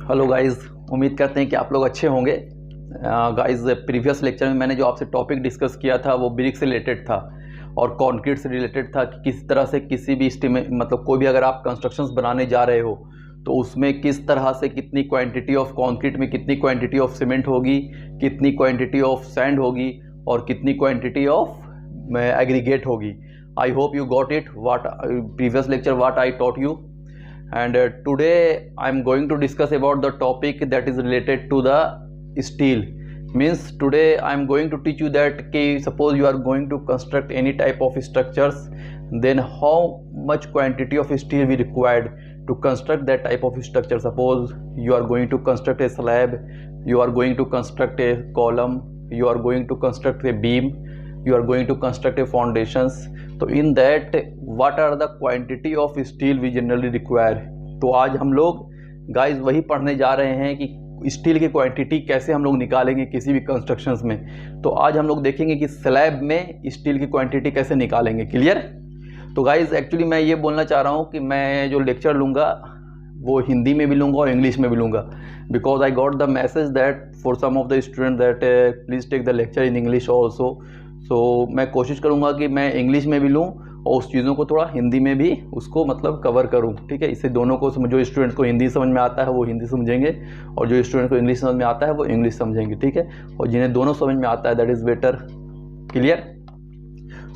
Hello guys, उम्मीद करते हैं कि आप लोग अच्छे होंगे। गाइस, प्रीवियस लेक्चर में मैंने जो आपसे टॉपिक डिस्कस किया था वो ब्रिक से रिलेटेड था और कंक्रीट से रिलेटेड था कि किस तरह से किसी भी मतलब कोई भी अगर आप कंस्ट्रक्शंस बनाने जा रहे हो तो उसमें किस तरह से कितनी क्वांटिटी ऑफ कंक्रीट में कितनी क्वांटिटी ऑफ सीमेंट होगी, कितनी क्वांटिटी ऑफ सैंड होगी और कितनी क्वांटिटी ऑफ एग्रीगेट होगी। I hope you got it what previous lecture what I taught you. And today I am going to discuss about the topic that is related to the steel. Means today I am going to teach you that suppose you are going to construct any type of structures, then how much quantity of steel we required to construct that type of structure. Suppose you are going to construct a slab, you are going to construct a column, you are going to construct a beam, you are going to construct a foundations. तो in that what are the quantity of steel we generally require. तो आज हम लोग guys वही पढ़ने जा रहे हैं कि स्टील की क्वांटिटी कैसे हम लोग निकालेंगे किसी भी कंस्ट्रक्शंस में। तो आज हम लोग देखेंगे कि स्लैब में स्टील की क्वांटिटी कैसे निकालेंगे। क्लियर? तो गाइस एक्चुअली मैं ये बोलना चाह रहा हूँ कि मैं जो लेक्चर लूँगा वो हिंदी में भी लूँगा और इंग्लिश में भी लूँगा, because I got the message that for some of the student that please take the lecture in English also. So मैं कोशिश करूंगा कि मैं इंग्लिश में भी लूं और उस चीज़ों को थोड़ा हिंदी में भी उसको मतलब कवर करूं। ठीक है, इससे दोनों को जो स्टूडेंट्स को हिंदी समझ में आता है वो हिंदी समझेंगे और जो स्टूडेंट को इंग्लिश समझ में आता है वो इंग्लिश समझेंगे। ठीक है, और जिन्हें दोनों समझ में आता है दैट इज़ बेटर। क्लियर?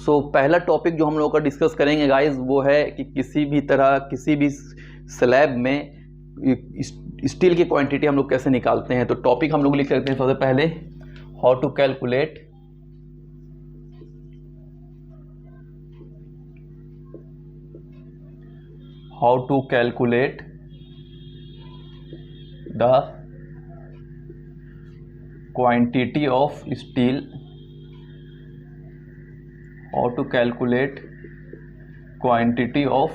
सो पहला टॉपिक जो हम लोग का डिस्कस करेंगे गाइज वो है कि किसी भी स्लैब में स्टील की क्वान्टिटी हम लोग कैसे निकालते हैं। तो टॉपिक हम लोग लिख लेते हैं सबसे पहले, how to calculate the quantity of steel, how to calculate quantity of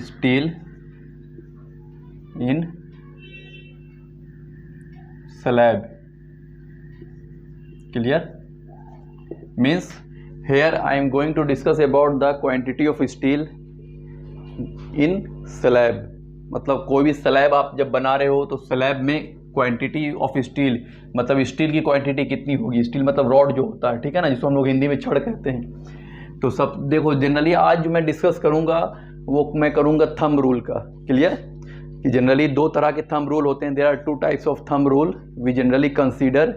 steel in slab. Clear? Means here I am going to discuss about the quantity of steel in slab. मतलब कोई भी स्लैब आप जब बना रहे हो तो slab में क्वांटिटी ऑफ स्टील मतलब स्टील की क्वांटिटी कितनी होगी। स्टील मतलब रॉड जो होता है, ठीक है ना, जिसको हम लोग हिंदी में छड़ कहते हैं। तो सब देखो, जनरली आज जो मैं डिस्कस करूंगा वो मैं करूंगा थंब रूल का। क्लियर? कि जनरली दो तरह के थंब रूल होते हैं। There are two types of thumb rule we generally consider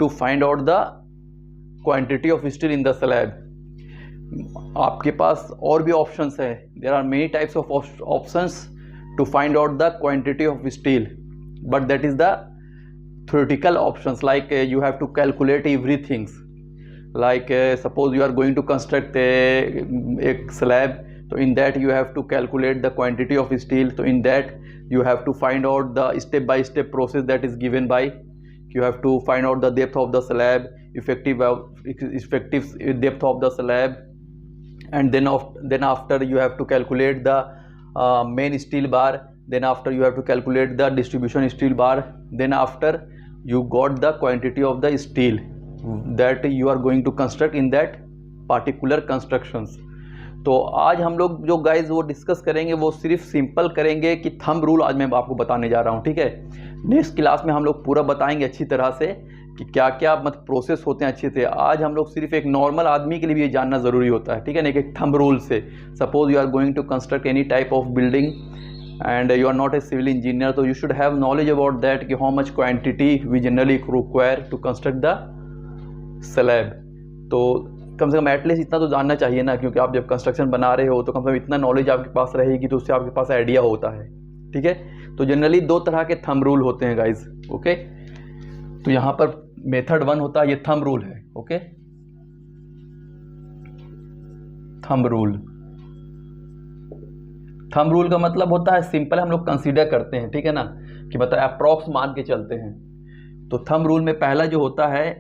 to find out the quantity of steel in the slab. आपके पास और भी ऑप्शंस है, there are many types of options to find out the quantity of steel, but that is the theoretical options, like you have to calculate everything, like suppose you are going to construct a slab, so in that you have to calculate the quantity of steel. So in that you have to find out the step by step process that is given by, you have to find out the depth of the slab, effective depth of the slab, and then after you have to calculate the main steel bar, then after you have to calculate the distribution steel bar, then after you got the quantity of the steel that you are going to construct in that particular constructions. तो आज हम लोग जो guys वो discuss करेंगे वो सिर्फ simple करेंगे कि थंब रूल आज मैं आपको बताने जा रहा हूँ। ठीक है, नेक्स्ट क्लास में हम लोग पूरा बताएंगे अच्छी तरह से कि क्या क्या मतलब प्रोसेस होते हैं अच्छे से। आज हम लोग सिर्फ एक नॉर्मल आदमी के लिए भी ये जानना ज़रूरी होता है। ठीक है ना, एक थंब रूल से suppose you are going to construct any type of building and you are not a civil engineer, so you should have knowledge about that कि how much quantity we generally require to construct the slab. तो कम से कम at least इतना तो जानना चाहिए ना, क्योंकि आप जब कंस्ट्रक्शन बना रहे हो तो कम से कम इतना नॉलेज आपके पास रहेगी तो उससे आपके पास आइडिया होता है। ठीक है, तो जनरली दो तरह के थंब रूल होते हैं गाइज। ओके, तो यहाँ पर मेथड 1 होता है, ये थंब रूल है। ओके, थंब रूल का मतलब होता है सिंपल हम लोग कंसीडर करते हैं। ठीक है ना, कि मतलब अप्रॉक्स मान के चलते हैं। तो थंब रूल में पहला जो होता है,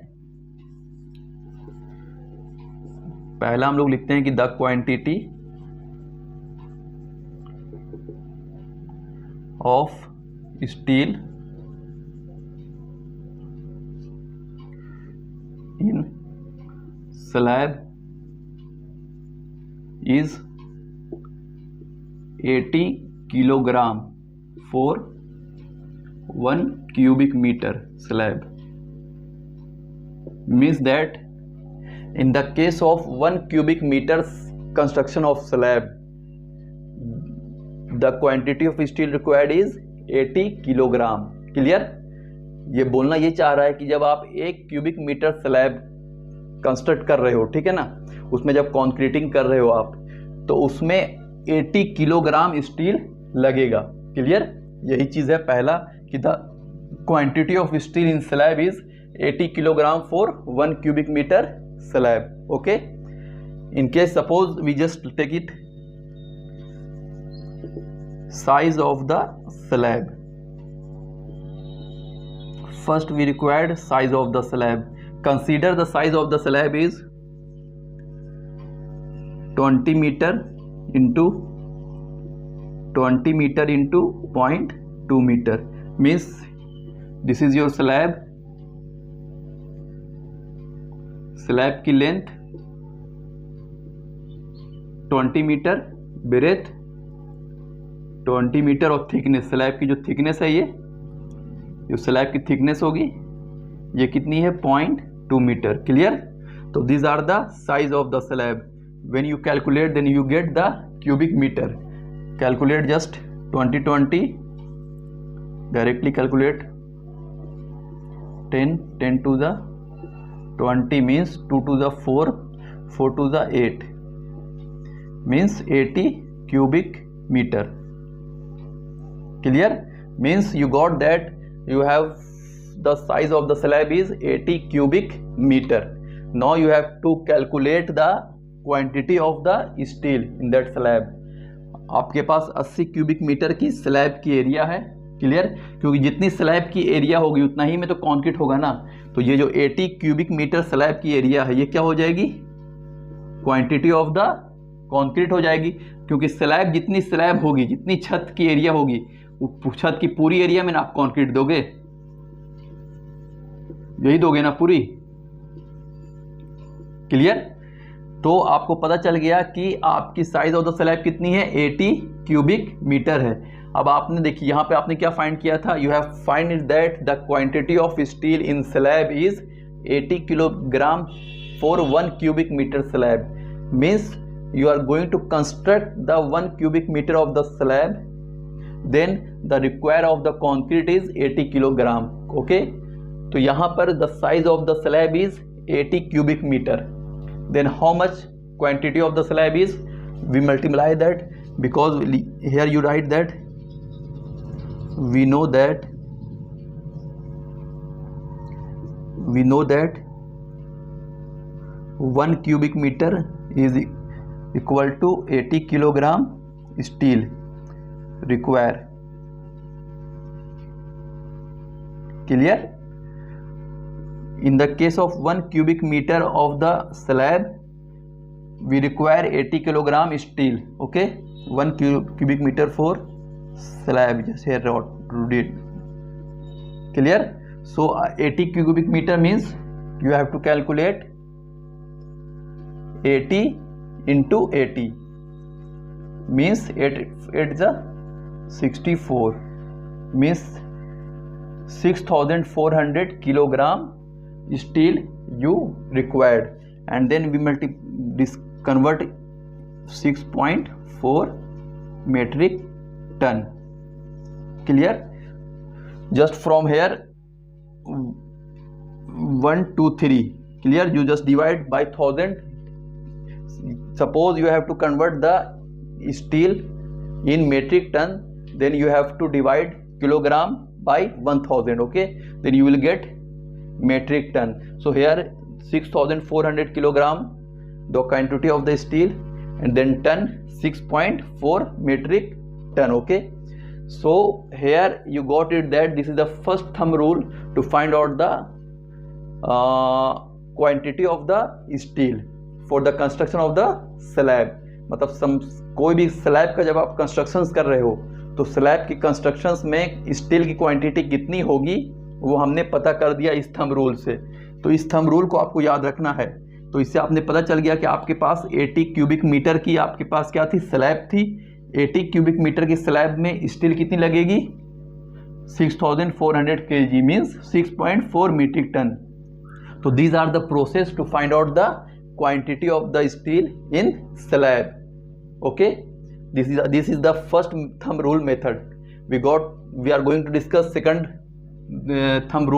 पहला हम लोग लिखते हैं कि the quantity of steel in slab is 80 kilogram for 1 cubic meter slab. Means that in the case of 1 cubic meters construction of slab, the quantity of steel required is 80 kilogram. Clear? ये बोलना ये चाह रहा है कि जब आप 1 cubic metre slab construct कर रहे हो, ठीक है ना, उसमें जब कॉन्क्रीटिंग कर रहे हो आप, तो उसमें 80 किलोग्राम स्टील लगेगा. क्लियर? यही चीज़ है पहला कि the quantity of steel in slab is 80 kilogram for 1 cubic metre slab. Okay, in case suppose we just take it size of the slab. First we required size of the slab. Consider the size of the slab is 20 meter into 0.2 meter. Means this is your slab. Slab की length 20 meter, breadth 20 metre और thickness, slab की जो thickness है, ये जो slab की thickness होगी ये कितनी है? 0.2 मीटर. क्लियर? तो these are the size of the slab. When you calculate then you get the cubic metre. Calculate just 20 directly calculate 10 to the 20 means 2 to the 4 to the 8 means 80 cubic meter. Clear? Means you got that you have the size of the slab is 80 cubic meter. Now you have to calculate the quantity of the steel in that slab. आपके पास 80 cubic metre की slab की area है. Clear? क्योंकि जितनी slab की area होगी उतना ही में तो कंक्रीट होगा ना. तो ये जो 80 क्यूबिक मीटर स्लैब की एरिया है, ये क्या हो जाएगी? क्वांटिटी ऑफ द कंक्रीट हो जाएगी. क्योंकि स्लैब जितनी स्लैब होगी, जितनी छत की एरिया होगी, छत की पूरी एरिया में ना आप कंक्रीट दोगे, यही दोगे ना पूरी. क्लियर? तो आपको पता चल गया कि आपकी साइज ऑफ द स्लैब कितनी है? 80 क्यूबिक मीटर है. अब आपने देखिए यहाँ पे आपने क्या फाइंड किया था? You have find that the quantity of steel in slab is 80 kilogram for 1 cubic metre slab. Means you are going to construct the 1 cubic meter of the slab, then the require of the concrete is 80 kilogram. Okay, तो यहाँ पर the size of the slab is 80 cubic meter. Then how much quantity of the slab is? We multiply that, because here you write that we know that 1 cubic meter is equal to 80 kilogram steel require. Clear? In the case of 1 cubic meter of the slab, we require 80 kilogram steel. Okay, 1 cubic meter for slab, just here wrote it. Clear? So 80 cubic meter means you have to calculate 80 into 80 means 8 is 64, means 6400 kilogram steel you required. And then we convert 6.4 metric ton. Clear? Just from here 1 2 3. Clear? You just divide by 1000. Suppose you have to convert the steel in metric ton, then you have to divide kilogram by 1000. Okay, then you will get metric ton. So here 6400 kilogram the quantity of the steel, and then ton 6.4 metric ton. Okay, so here you got it that this is the first thumb rule to find out the quantity of the steel for the construction of the slab. मतलब कोई भी slab का जब आप constructions कर रहे हो तो स्लैब की कंस्ट्रक्शंस में स्टील की क्वांटिटी कितनी होगी वो हमने पता कर दिया इस थंब रूल से. तो इस थंब रूल को आपको याद रखना है. तो इससे आपने पता चल गया कि आपके पास 80 क्यूबिक मीटर की आपके पास क्या थी? स्लैब थी. 80 क्यूबिक मीटर की स्लैब में स्टील कितनी लगेगी? 6400 kg means 6.4 metric ton. So these are the process to find out the quantity of the steel in slab. Okay, this is the first thumb rule method. We are going to discuss second thumb rule